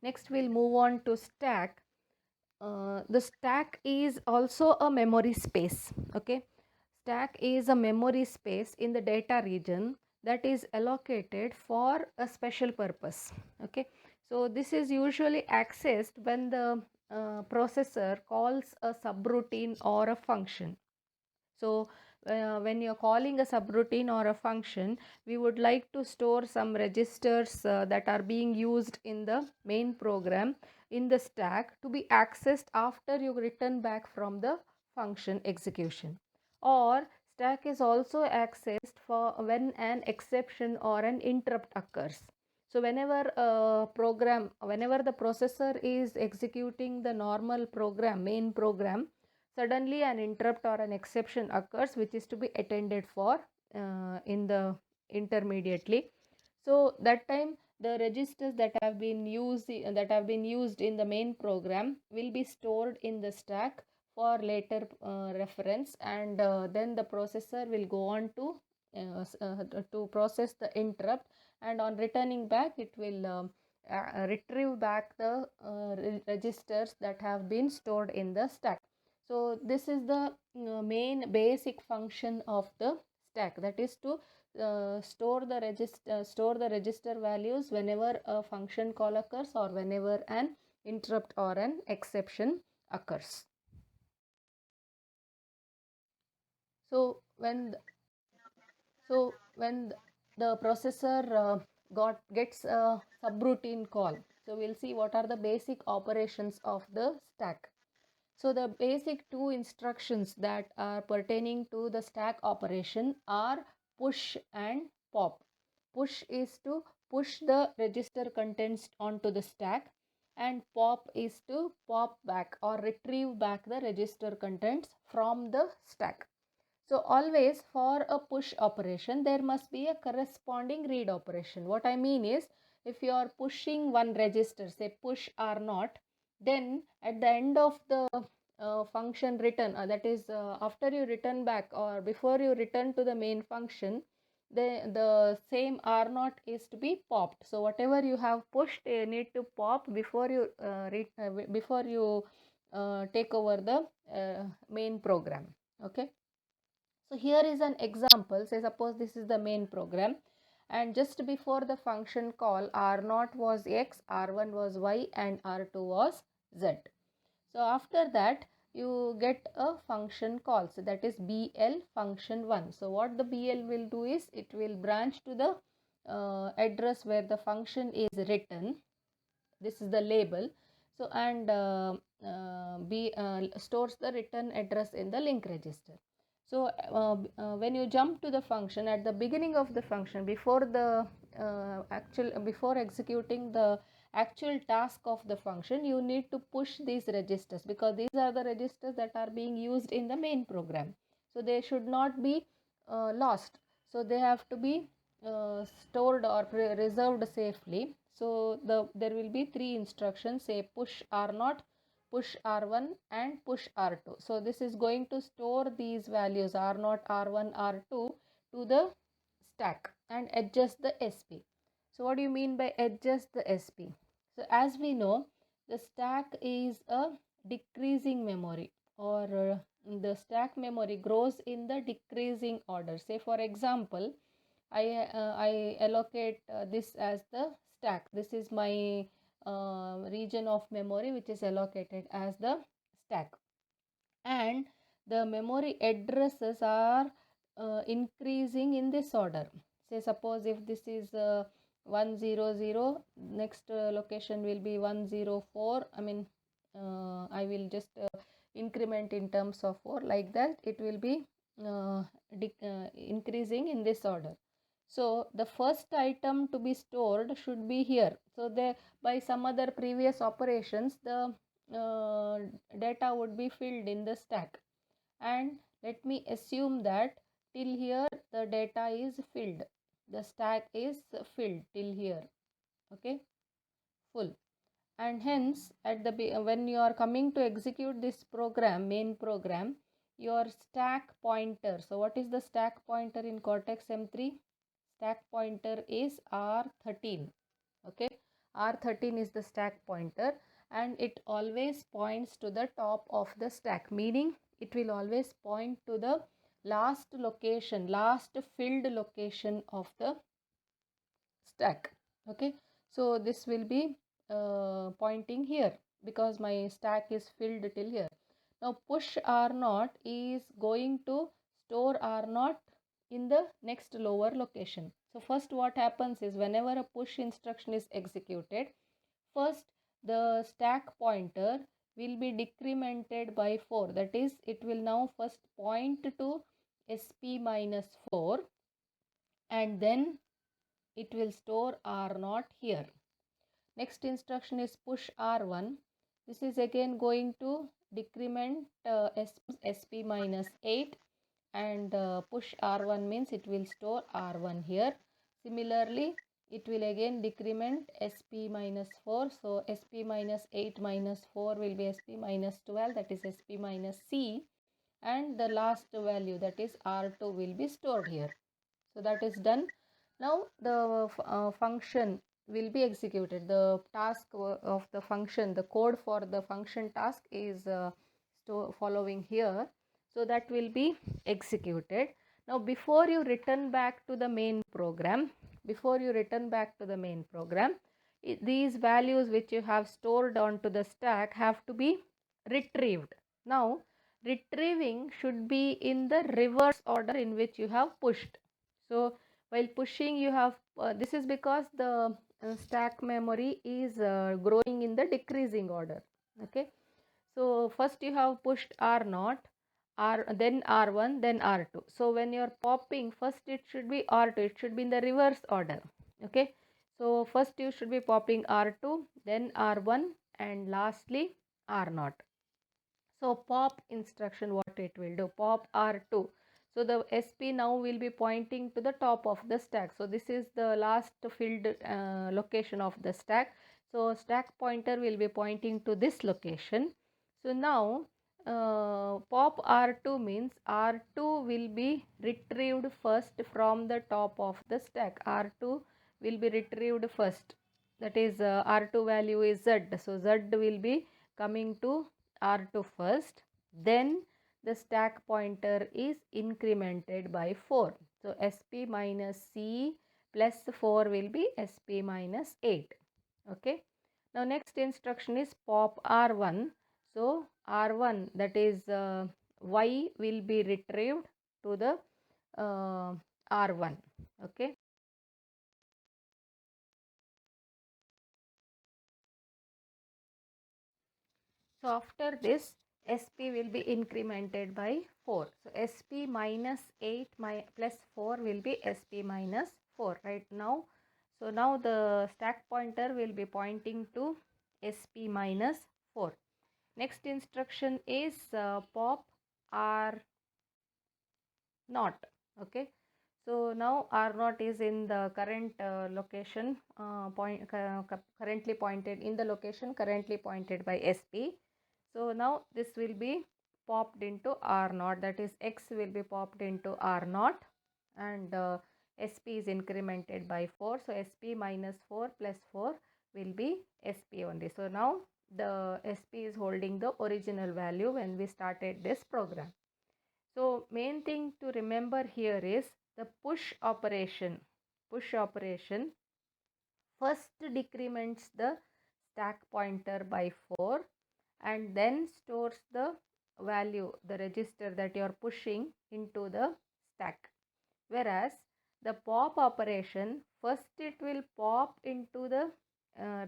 Next, we'll move on to stack. The stack is also a memory space. Okay, stack is a memory space in the data region that is allocated for a special purpose. Okay, so this is usually accessed when the processor calls a subroutine or a function. So when you're calling a subroutine or a function, we would like to store some registers that are being used in the main program in the stack to be accessed after you return back from the function execution. Or stack is also accessed for when an exception or an interrupt occurs. So whenever the processor is executing the normal program, main program, suddenly an interrupt or an exception occurs which is to be attended for in the intermediately. So that time the registers that have been used in the main program will be stored in the stack for later reference, and then the processor will go on to process the interrupt, and on returning back it will retrieve back the registers that have been stored in the stack. So this is the main basic function of the stack, that is to store the register values whenever a function call occurs or whenever an interrupt or an exception occurs. So when the processor gets a subroutine call, so we'll see what are the basic operations of the stack. So the basic two instructions that are pertaining to the stack operation are push and pop. Push is to push the register contents onto the stack, and pop is to pop back or retrieve back the register contents from the stack. So always for a push operation, there must be a corresponding read operation. What I mean is, if you are pushing one register, say push R0, then at the end of the function return, that is after you return back or before you return to the main function, the same R0 is to be popped. So whatever you have pushed, you need to pop before you take over the main program. Okay. So here is an example. Say suppose this is the main program, and just before the function call, R0 was X, R1 was Y, and R2 was Z. So after that you get a function call, so that is BL function 1. So what the BL will do is it will branch to the address where the function is written. This is the label. So and stores the return address in the link register. So when you jump to the function at the beginning of the function, before executing the actual task of the function, you need to push these registers, because these are the registers that are being used in the main program. So they should not be lost. So they have to be stored or reserved safely. So there will be three instructions, say push R0, push R1, and push R2. So this is going to store these values R0, R1, R2 to the stack and adjust the SP. So what do you mean by adjust the SP? So as we know, the stack is a decreasing memory, or the stack memory grows in the decreasing order. Say for example, I allocate this as the stack. This is my region of memory which is allocated as the stack, and the memory addresses are increasing in this order. Say suppose if this is 100, next location will be 104. I will just increment in terms of 4, like that it will be increasing in this order. So the first item to be stored should be here. So by some other previous operations, the uh, data would be filled in the stack, and let me assume that till here the data is filled. the stack is filled till here, okay, full. And hence at the when you are coming to execute this program, main program, your stack pointer, so what is the stack pointer in Cortex M3? Stack pointer is R13, okay. R13 is the stack pointer, and it always points to the top of the stack, meaning it will always point to the last location, last filled location of the stack, okay. So this will be pointing here because my stack is filled till here. Now push R0 is going to store R0 in the next lower location. So first what happens is, whenever a push instruction is executed, first the stack pointer will be decremented by 4. That is, it will now first point to SP minus 4, and then it will store R0 here. Next instruction is push R1. This is again going to decrement SP minus 8, and push R1 means it will store R1 here. Similarly, it will again decrement SP minus 4. So SP minus 8 minus 4 will be SP minus 12, that is SP minus C, and the last value, that is R2, will be stored here. So that is done. Now the function will be executed. The task of the function, the code for the function task is following here. So that will be executed. Now before you return back to the main program, these values which you have stored onto the stack have to be retrieved. Now retrieving should be in the reverse order in which you have pushed. So while pushing, you have this is because the stack memory is growing in the decreasing order, okay. So first you have pushed R0, then R1, then R2. So when you are popping, first it should be R2, it should be in the reverse order, okay. So first you should be popping R2, then R1, and lastly R0. So pop instruction, what it will do, pop R2. So the SP now will be pointing to the top of the stack. So this is the last filled location of the stack. So stack pointer will be pointing to this location. So now pop R2 means R2 will be retrieved first from the top of the stack. R2 will be retrieved first. That is R2 value is Z. So Z will be coming to R2 first, then the stack pointer is incremented by 4. So SP minus C plus 4 will be SP minus 8. Okay. Now next instruction is pop R1. So R1, that is Y, will be retrieved to the R1. Okay. So after this, SP will be incremented by 4. So SP minus 8 plus 4 will be SP minus 4 right now. So now the stack pointer will be pointing to SP minus 4. Next instruction is pop R0. Okay. So now R0 is in the current location, currently pointed in the location currently pointed by SP. So now this will be popped into R0, that is X will be popped into R0, and SP is incremented by 4. So SP minus 4 plus 4 will be SP only. So now the SP is holding the original value when we started this program. So main thing to remember here is the push operation. Push operation first decrements the stack pointer by 4 and then stores the value, the register that you are pushing into the stack. Whereas the pop operation, first it will pop into the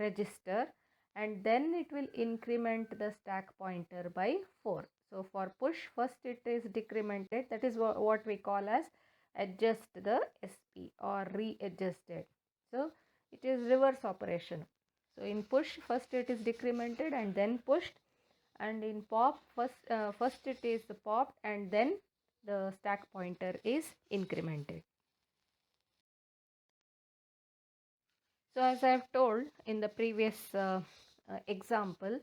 register and then it will increment the stack pointer by 4. So for push, first it is decremented, that is what we call as adjust the SP or readjusted. So it is reverse operation. So in push, first it is decremented and then pushed, and in pop, first it is popped and then the stack pointer is incremented. So as I have told in the previous example,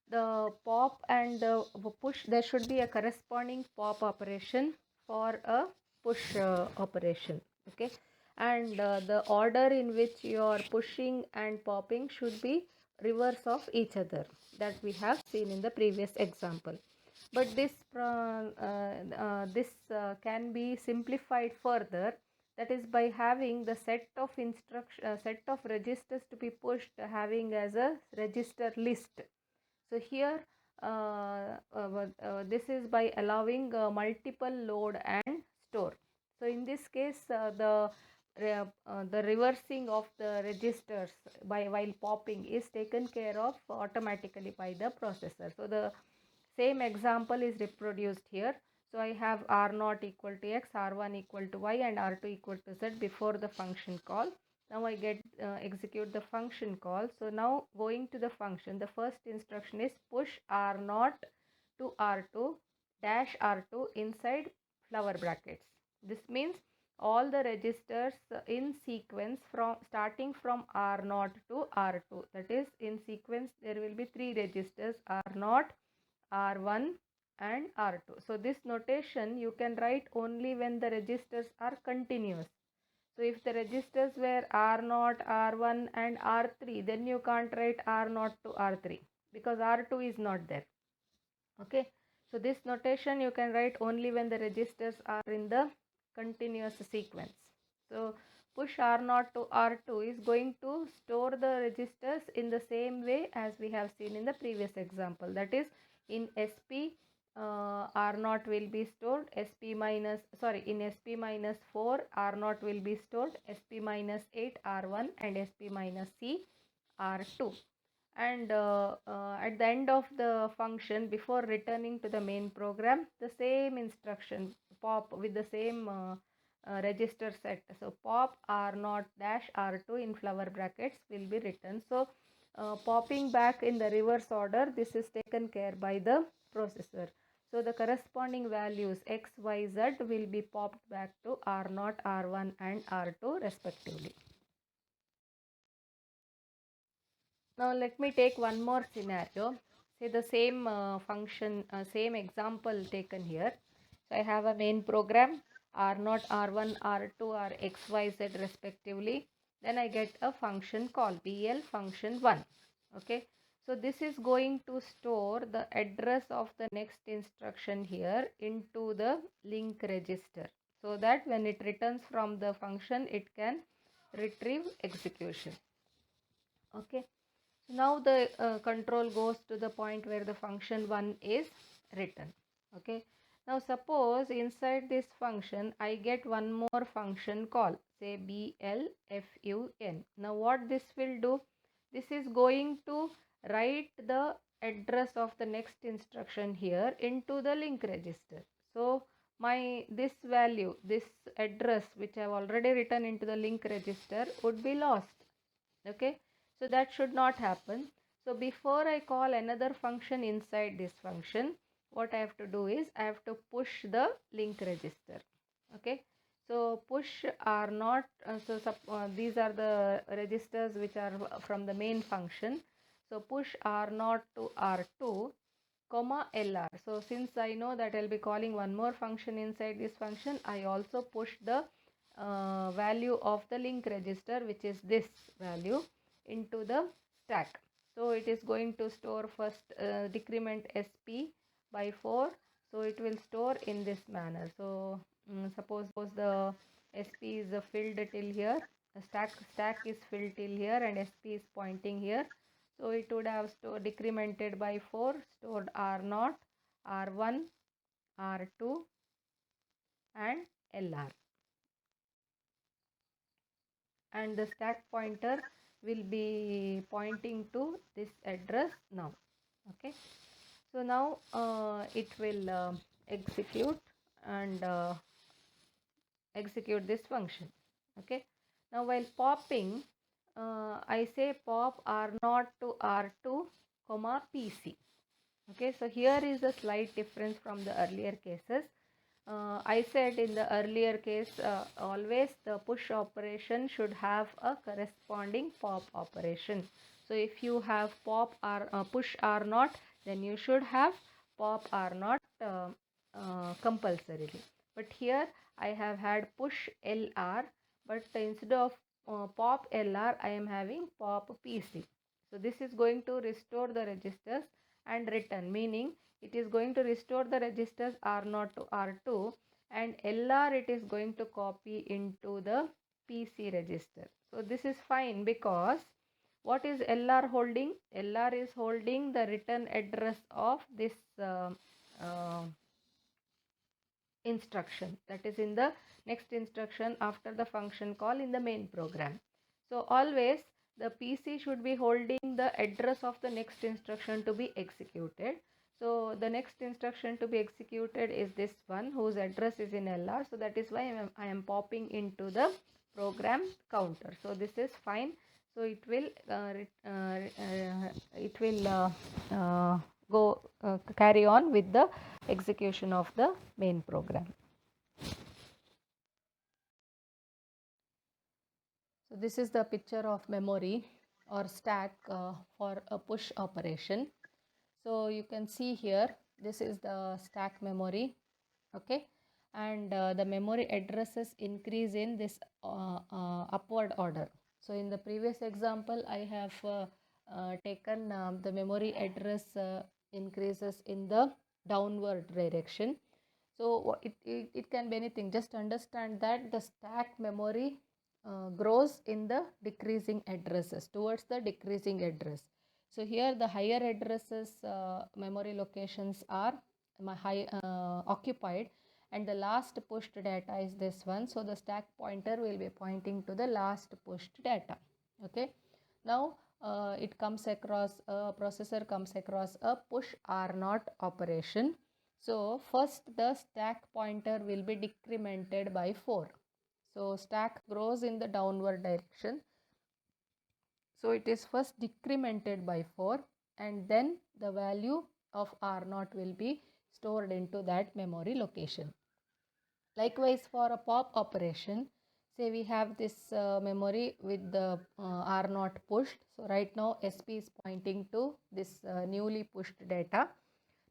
the pop and the push, there should be a corresponding pop operation for a push operation. Okay, and the order in which you are pushing and popping should be reverse of each other, that we have seen in the previous example. But this can be simplified further, that is by having the set of registers to be pushed having as a register list. So here this is by allowing multiple load and store. So in this case the reversing of the registers by while popping is taken care of automatically by the processor. So the same example is reproduced here. So I have R0 equal to X, R1 equal to Y, and R2 equal to Z before the function call. Now I get execute the function call. So now going to the function, the first instruction is push R0 to R2 dash R2 inside flower brackets. This means all the registers in sequence from starting from R0 to R2. That is, in sequence there will be three registers, R0, R1 and R2. So this notation you can write only when the registers are continuous. So if the registers were R0, R1 and R3, then you can't write R0 to R3 because R2 is not there. Okay. So this notation you can write only when the registers are in the continuous sequence. So push R0 to R2 is going to store the registers in the same way as we have seen in the previous example. That is, in SP R0 will be stored, in SP minus 4 R0 will be stored, SP minus 8 R1 and SP minus C R2. And at the end of the function, before returning to the main program, the same instruction pop with the same register set. So pop R0 dash R2 in flower brackets will be written. So popping back in the reverse order, this is taken care by the processor. So the corresponding values X, Y, Z will be popped back to R0, R1 and R2 respectively. Now let me take one more scenario. Say the same same example taken here. So I have a main program R0, R1, R2 are X, Y, Z respectively. Then I get a function call BL function 1. Okay. So this is going to store the address of the next instruction here into the link register, so that when it returns from the function, it can retrieve execution. Okay. Now the control goes to the point where the function 1 is written. Okay. Now suppose inside this function I get one more function call, say BLFUN. Now what this will do? This is going to write the address of the next instruction here into the link register. So this value, this address which I have already written into the link register would be lost. Okay. So that should not happen. So before I call another function inside this function, what I have to do is I have to push the link register. Okay. So push R0. These are the registers which are from the main function. So push R0 to R2 comma LR. So since I know that I'll be calling one more function inside this function, I also push the value of the link register, which is this value, into the stack. So it is going to store first decrement SP by 4. So it will store in this manner. So suppose the SP is filled till here, the stack is filled till here, and SP is pointing here. So it would have decremented by 4, stored R0, R1, R2 and LR. And the stack pointer will be pointing to this address now. Okay. So now it will execute and execute this function. Okay. Now while popping, I say pop R0 to R2 comma PC. Okay, so here is a slight difference from the earlier cases. I said in the earlier case, always the push operation should have a corresponding pop operation. So if you have pop or push R naught, then you should have pop R naught compulsorily. But here I have had push LR, but instead of pop LR, I am having pop PC. So this is going to restore the registers and return, meaning it is going to restore the registers R0 to R2, and LR it is going to copy into the PC register. So this is fine, because what is LR holding? LR is holding the return address of this uh, instruction, that is in the next instruction after the function call in the main program. So always the PC should be holding the address of the next instruction to be executed. So the next instruction to be executed is this one, whose address is in LR. So that is why I am popping into the program counter. So this is fine. So it will go carry on with the execution of the main program. So this is the picture of memory or stack for a push operation. So you can see here, this is the stack memory, okay, and the memory addresses increase in this upward order. So in the previous example, I have taken the memory address increases in the downward direction. So it can be anything. Just understand that the stack memory grows in the decreasing addresses, towards the decreasing address. So here the higher addresses memory locations are occupied, and the last pushed data is this one. So the stack pointer will be pointing to the last pushed data. Okay. Now it comes across, processor comes across a push R0 operation. So first the stack pointer will be decremented by 4. So stack grows in the downward direction. So it is first decremented by 4, and then the value of R0 will be stored into that memory location. Likewise, for a pop operation, say we have this memory with the R0 pushed. So right now SP is pointing to this newly pushed data.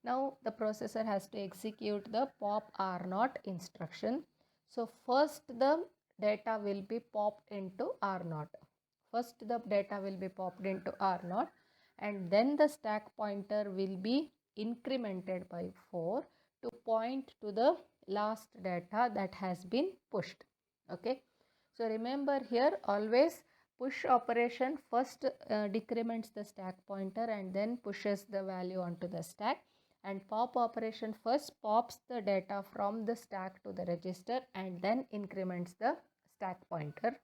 Now the processor has to execute the pop R0 instruction. So first the data will be popped into R0. First the data will be popped into R0, and then the stack pointer will be incremented by 4 to point to the last data that has been pushed. Okay. So remember here, always push operation first decrements the stack pointer and then pushes the value onto the stack, and pop operation first pops the data from the stack to the register and then increments the stack pointer.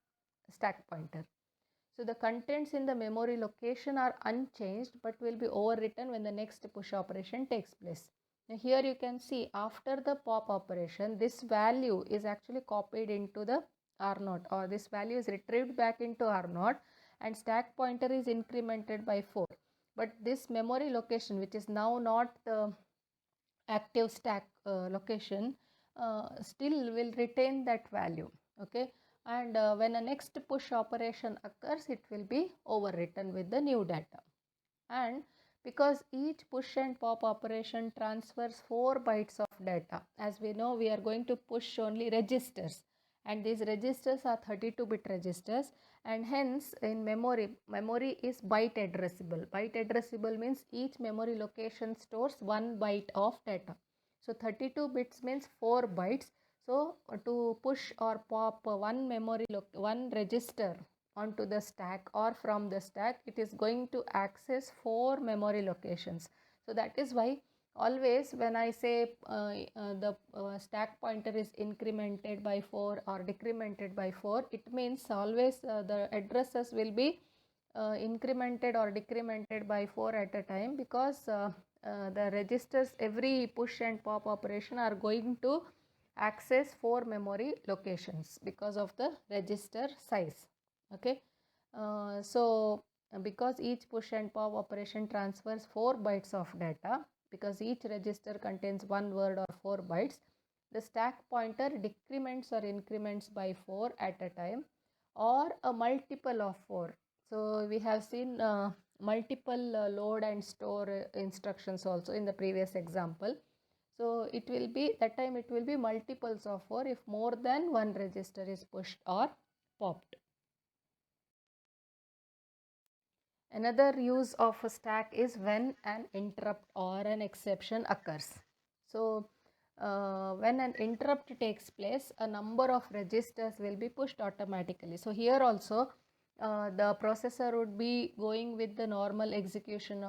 So the contents in the memory location are unchanged but will be overwritten when the next push operation takes place. Now here you can see, after the pop operation, this value is actually copied into the R0, or this value is retrieved back into R0, and stack pointer is incremented by 4. But this memory location, which is now not the active stack location, still will retain that value. Okay. And when a next push operation occurs, it will be overwritten with the new data. And because each push and pop operation transfers 4 bytes of data, as we know, we are going to push only registers, and these registers are 32-bit registers, and hence in memory is byte addressable. Byte addressable means each memory location stores 1 byte of data. So 32 bits means 4 bytes. So to push or pop one register onto the stack or from the stack, it is going to access 4 memory locations. So that is why always when I say the stack pointer is incremented by 4 or decremented by 4, it means always the addresses will be incremented or decremented by 4 at a time, because the registers, every push and pop operation are going to access 4 memory locations because of the register size. Okay. Because each push and pop operation transfers 4 bytes of data, because each register contains 1 word or 4 bytes, the stack pointer decrements or increments by 4 at a time, or a multiple of 4. So we have seen multiple load and store instructions also in the previous example. So it will be, that time it will be multiples of 4 if more than one register is pushed or popped. Another use of a stack is when an interrupt or an exception occurs. So when an interrupt takes place, a number of registers will be pushed automatically. So here also the processor would be going with the normal execution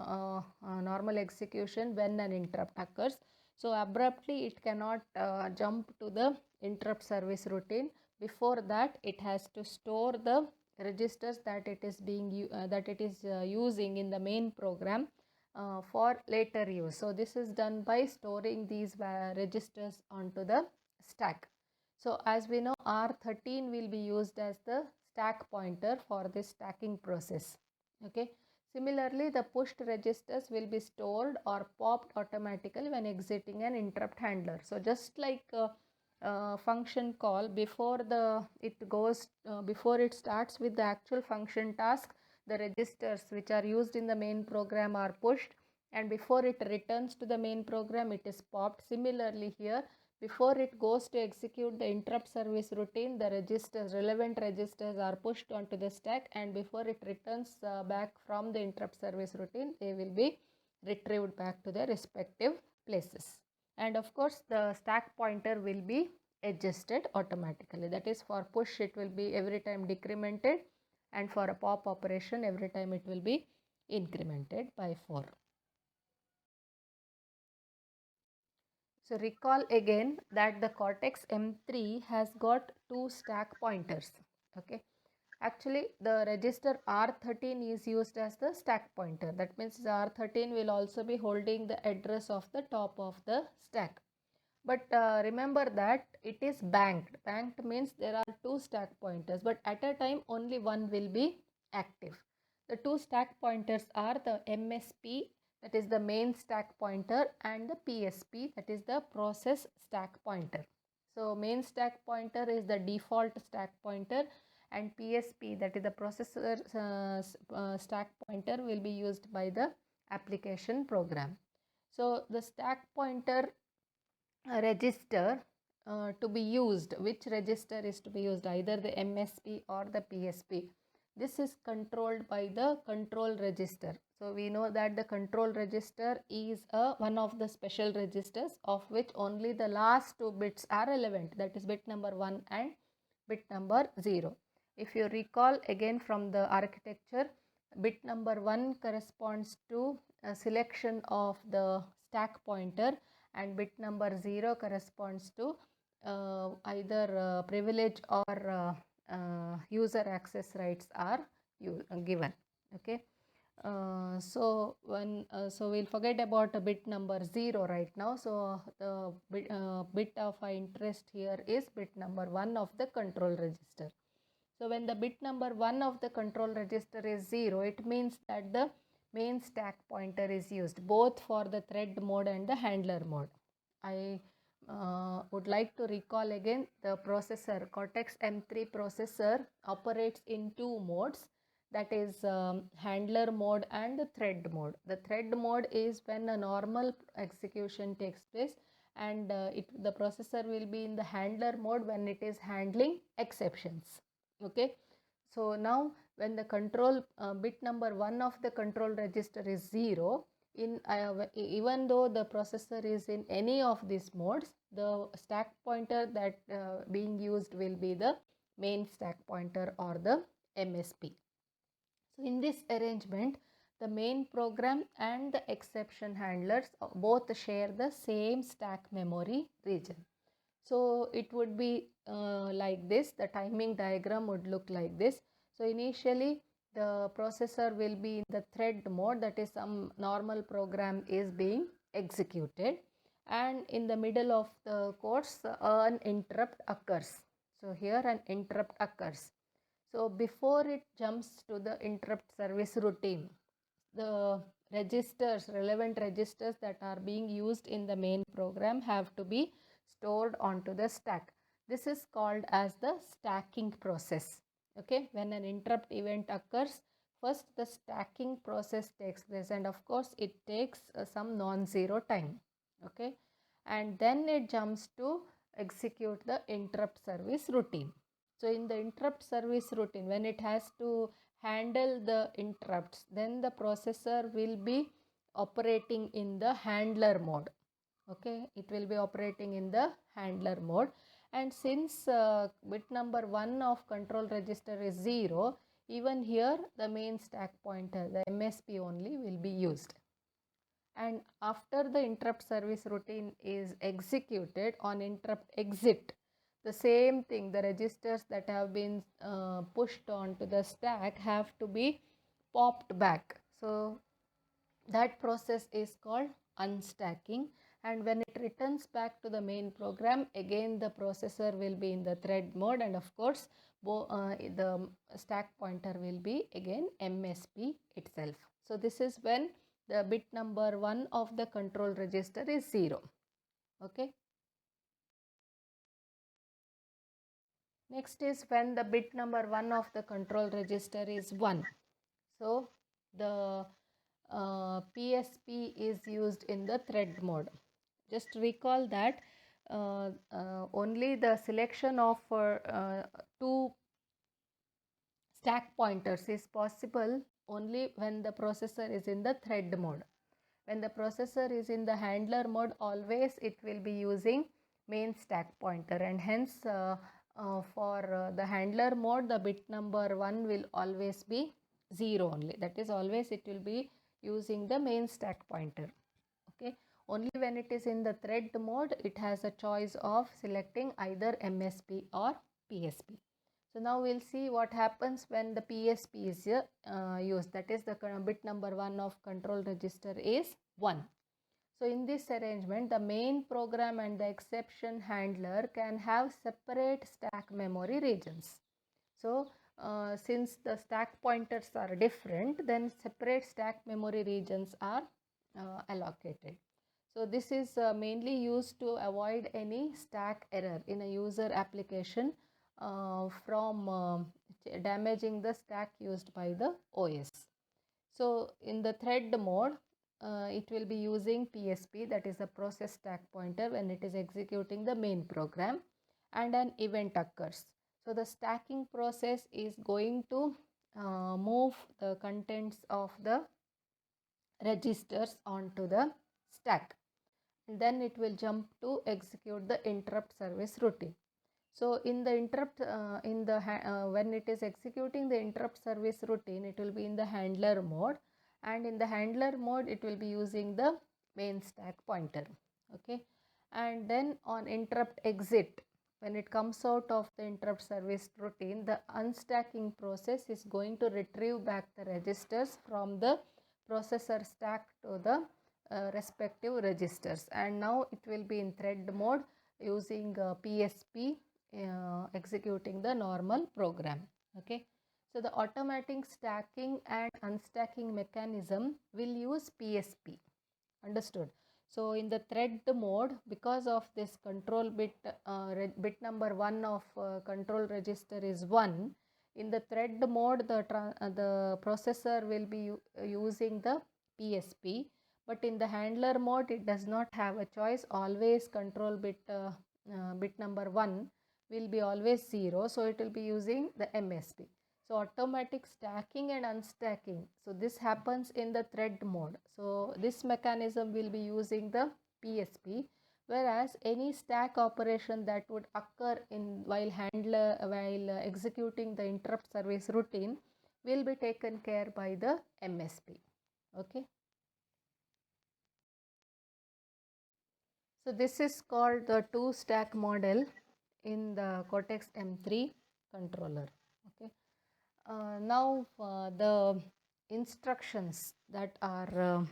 when an interrupt occurs. So abruptly it cannot jump to the interrupt service routine. Before that, it has to store the registers that it is using in the main program for later use. So this is done by storing these registers onto the stack. So as we know, R13 will be used as the stack pointer for this stacking process. Okay. Similarly, the pushed registers will be stored or popped automatically when exiting an interrupt handler. So just like function call, before it starts with the actual function task, the registers which are used in the main program are pushed, and before it returns to the main program, it is popped. Similarly here, before it goes to execute the interrupt service routine, the relevant registers are pushed onto the stack, and before it returns back from the interrupt service routine, they will be retrieved back to their respective places. And of course, the stack pointer will be adjusted automatically. That is, for push it will be every time decremented, and for a pop operation every time it will be incremented by 4. So recall again that the Cortex M3 has got 2 stack pointers. Okay. Actually, the register R13 is used as the stack pointer. That means R13 will also be holding the address of the top of the stack. But remember that it is banked. Banked means there are 2 stack pointers, but at a time only one will be active. The 2 stack pointers are the MSP, that is the main stack pointer, and the PSP, that is the process stack pointer. So main stack pointer is the default stack pointer, and PSP, that is the processor stack pointer, will be used by the application program. So the stack pointer register to be used, which register is to be used, either the MSP or the PSP. This is controlled by the control register. So we know that the control register is one of the special registers of which only the last 2 bits are relevant, that is bit number 1 and bit number 0. If you recall again from the architecture, bit number 1 corresponds to a selection of the stack pointer, and bit number 0 corresponds to either privilege or user access rights are given. Okay. So we'll forget about bit number 0 right now. So the bit of interest here is bit number 1 of the control register. So when the bit number 1 of the control register is 0, it means that the main stack pointer is used both for the thread mode and the handler mode. I would like to recall again, the processor, Cortex M3 processor operates in 2 modes, that is handler mode and the thread mode. The thread mode is when a normal execution takes place, and the processor will be in the handler mode when it is handling exceptions. Okay. So now when the control bit number 1 of the control register is 0, even though the processor is in any of these modes, the stack pointer that being used will be the main stack pointer or the MSP. So in this arrangement, the main program and the exception handlers both share the same stack memory region. So it would be like this, the timing diagram would look like this. So initially the processor will be in the thread mode, that is some normal program is being executed, and in the middle of the course an interrupt occurs. So here an interrupt occurs. So before it jumps to the interrupt service routine, the relevant registers that are being used in the main program have to be stored onto the stack. This is called as the stacking process. Okay, when an interrupt event occurs, first the stacking process takes place, and of course it takes some non-zero time. Okay, and then it jumps to execute the interrupt service routine. So in the interrupt service routine, when it has to handle the interrupts, then the processor will be operating in the handler mode. Okay, it will be operating in the handler mode, and since bit number 1 of control register is 0, even here the main stack pointer, the MSP only, will be used. And after the interrupt service routine is executed, on interrupt exit, the same thing, the registers that have been pushed onto the stack have to be popped back. So that process is called unstacking, and when it returns back to the main program, again the processor will be in the thread mode, and of course the stack pointer will be again MSP itself. So this is when the bit number 1 of the control register is 0. Okay. Next is when the bit number 1 of the control register is 1. So the PSP is used in the thread mode. Just recall that only the selection of two stack pointers is possible only when the processor is in the thread mode. When the processor is in the handler mode, always it will be using main stack pointer, and hence for the handler mode, the bit number 1 will always be 0 only. That is, always it will be using the main stack pointer. Okay, only when it is in the thread mode, it has a choice of selecting either MSP or PSP. So now we'll see what happens when the PSP is used. That is, the bit number 1 of control register is 1. So in this arrangement, the main program and the exception handler can have separate stack memory regions. So since the stack pointers are different, then separate stack memory regions are allocated. So this is mainly used to avoid any stack error in a user application from damaging the stack used by the OS. So in the thread mode, it will be using PSP, that is the process stack pointer, when it is executing the main program and an event occurs. So the stacking process is going to move the contents of the registers onto the stack, and then it will jump to execute the interrupt service routine. So in the interrupt, when it is executing the interrupt service routine, it will be in the handler mode, and in the handler mode, it will be using the main stack pointer. Okay, and then on interrupt exit, when it comes out of the interrupt service routine, the unstacking process is going to retrieve back the registers from the processor stack to the respective registers, and now it will be in thread mode using PSP executing the normal program. Okay, so the automatic stacking and unstacking mechanism will use PSP. Understood? So in the thread mode, because of this control bit, bit number 1 of control register is 1, in the thread mode, the processor will be using the PSP, but in the handler mode, it does not have a choice. Always control bit, bit number 1 will be always 0, so it will be using the MSP. So automatic stacking and unstacking, so this happens in the thread mode. So this mechanism will be using the PSP, whereas any stack operation that would occur in while executing the interrupt service routine will be taken care by the MSP. Okay. So this is called the two stack model in the Cortex M3 controller. Okay. Now the instructions that are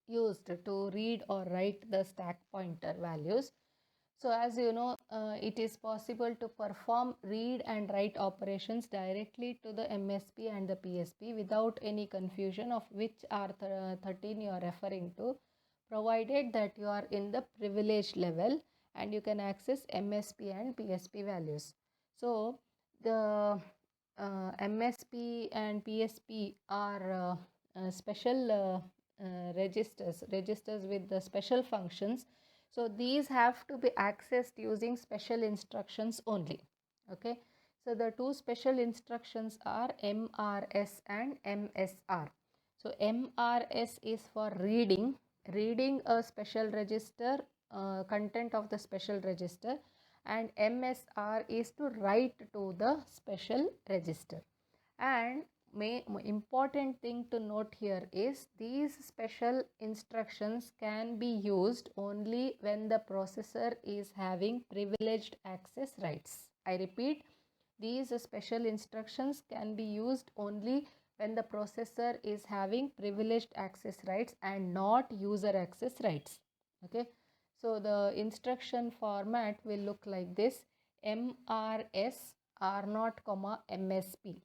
used to read or write the stack pointer values. So as you know, it is possible to perform read and write operations directly to the MSP and the PSP without any confusion of which R13 you are referring to. provided that you are in the privilege level and you can access MSP and PSP values. So the MSP and PSP are special registers with the special functions. So these have to be accessed using special instructions only. Okay, so the two special instructions are MRS and MSR. So MRS is for reading a special register, content of the special register, and MSR is to write to the special register. And important thing to note here is these special instructions can be used only when the processor is having privileged access rights. I repeat, these special instructions can be used only when the processor is having privileged access rights and not user access rights. Okay, so the instruction format will look like this: MRS R0, MSP.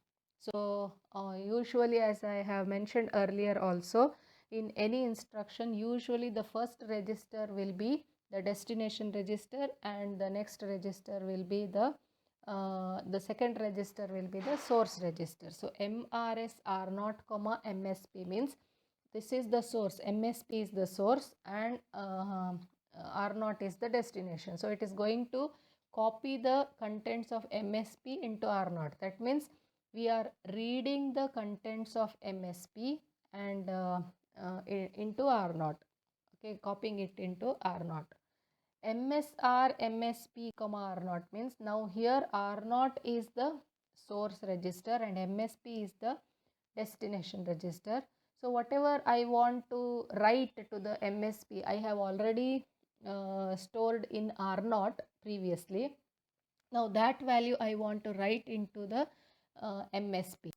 So usually, as I have mentioned earlier also, in any instruction, usually the first register will be the destination register and the next register will be the second register will be the source register. So MRS R0, MSP means this is the source, MSP is the source, and R0 is the destination. So it is going to copy the contents of MSP into R0. That means we are reading the contents of MSP and into R0. Okay, copying it into R0. MSR, MSP, R0 means now here R0 is the source register and MSP is the destination register. So whatever I want to write to the MSP, I have already stored in R0 previously. Now that value I want to write into the MSP.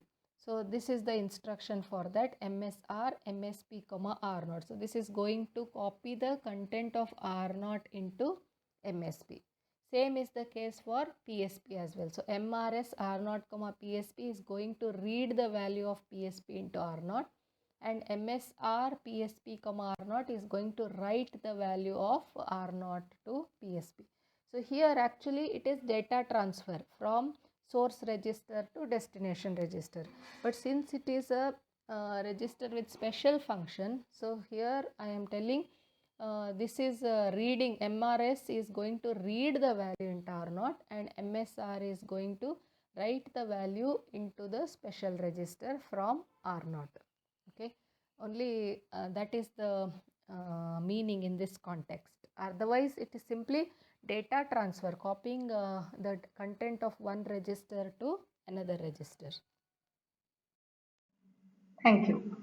So this is the instruction for that: MSR, MSP, R0. So this is going to copy the content of R0 into MSP. Same is the case for PSP as well. So MRS R0, PSP is going to read the value of PSP into R0, and MSR PSP, R0 is going to write the value of R0 to PSP. So here actually it is data transfer from source register to destination register. But since it is a register with special function, so here I am telling this is reading. MRS is going to read the value into R0 and MSR is going to write the value into the special register from R0. Okay, only that is the meaning in this context. Otherwise it is simply data transfer, copying the content of one register to another register. Thank you.